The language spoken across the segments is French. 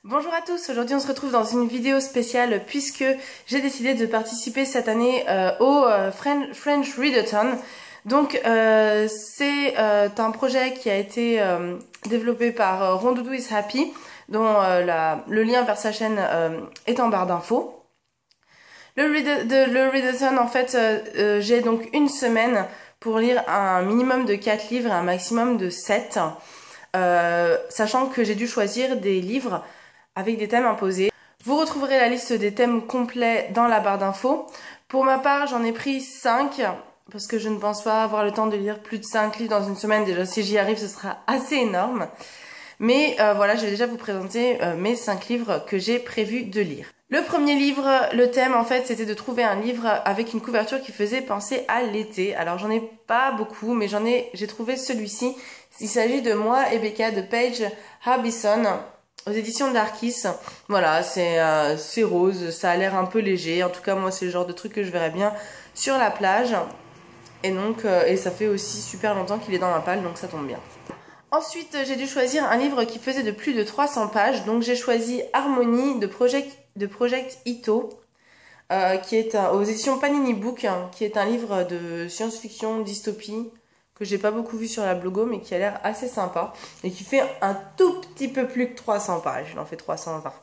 Bonjour à tous, aujourd'hui on se retrouve dans une vidéo spéciale puisque j'ai décidé de participer cette année au French Readathon. Donc c'est un projet qui a été développé par Rondoudou is Happy, dont le lien vers sa chaîne est en barre d'infos. Le Readathon, en fait, j'ai donc une semaine pour lire un minimum de 4 livres et un maximum de 7, sachant que j'ai dû choisir des livres avec des thèmes imposés. Vous retrouverez la liste des thèmes complets dans la barre d'infos. Pour ma part, j'en ai pris 5, parce que je ne pense pas avoir le temps de lire plus de 5 livres dans une semaine. Déjà, si j'y arrive, ce sera assez énorme. Mais voilà, je vais déjà vous présenter mes 5 livres que j'ai prévu de lire. Le premier livre, le thème en fait, c'était de trouver un livre avec une couverture qui faisait penser à l'été. Alors j'en ai pas beaucoup, mais j'ai trouvé celui-ci. Il s'agit de Moi et Becca de Paige Harbison aux éditions d'Arkis. Voilà, c'est rose, ça a l'air un peu léger. En tout cas, moi, c'est le genre de truc que je verrais bien sur la plage. Et donc, et ça fait aussi super longtemps qu'il est dans ma palle, donc ça tombe bien. Ensuite, j'ai dû choisir un livre qui faisait de plus de 300 pages. Donc, j'ai choisi Harmonie de Project Ito, qui est aux éditions Panini Book, qui est un livre de science-fiction, dystopie, que j'ai pas beaucoup vu sur la blogo, mais qui a l'air assez sympa, et qui fait un tout petit peu plus que 300 pages. Il en fait 320.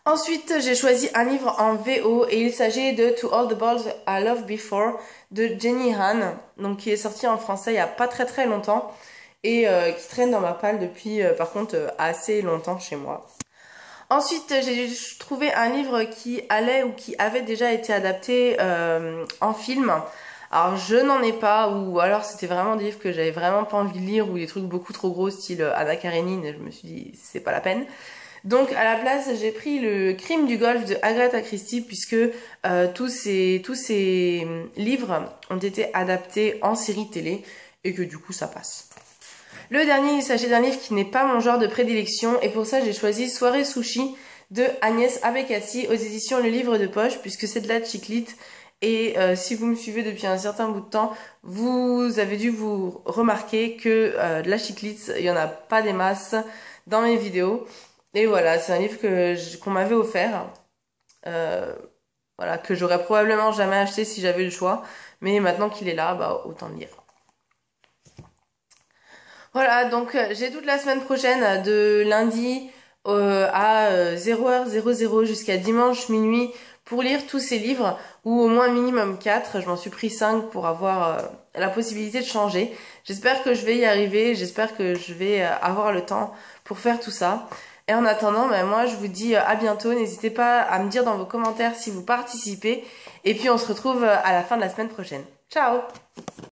Ensuite, j'ai choisi un livre en VO, et il s'agit de To All the Balls I Loved Before, de Jenny Han, donc qui est sorti en français il y a pas très longtemps, et qui traîne dans ma palle depuis, par contre, assez longtemps chez moi. Ensuite, j'ai trouvé un livre qui allait ou qui avait déjà été adapté en film. Alors, je n'en ai pas, ou alors c'était vraiment des livres que j'avais vraiment pas envie de lire, ou des trucs beaucoup trop gros, style Anna Karenine, et je me suis dit, c'est pas la peine. Donc, à la place, j'ai pris Le Crime du Golfe de Agatha Christie, puisque tous ces livres ont été adaptés en série télé, et que du coup, ça passe. Le dernier, il s'agit d'un livre qui n'est pas mon genre de prédilection, et pour ça j'ai choisi Soirée Sushi de Agnès Abekassi aux éditions Le Livre de Poche, puisque c'est de la chiclite, et si vous me suivez depuis un certain bout de temps, vous avez dû vous remarquer que de la chiclite, il n'y en a pas des masses dans mes vidéos, et voilà, c'est un livre qu'on m'avait offert, voilà, que j'aurais probablement jamais acheté si j'avais le choix, mais maintenant qu'il est là, bah autant le lire. Voilà, donc j'ai toute la semaine prochaine de lundi à 0h00 jusqu'à dimanche minuit pour lire tous ces livres, ou au moins minimum 4. Je m'en suis pris 5 pour avoir la possibilité de changer. J'espère que je vais y arriver, j'espère que je vais avoir le temps pour faire tout ça. Et en attendant, ben, moi je vous dis à bientôt. N'hésitez pas à me dire dans vos commentaires si vous participez. Et puis on se retrouve à la fin de la semaine prochaine. Ciao!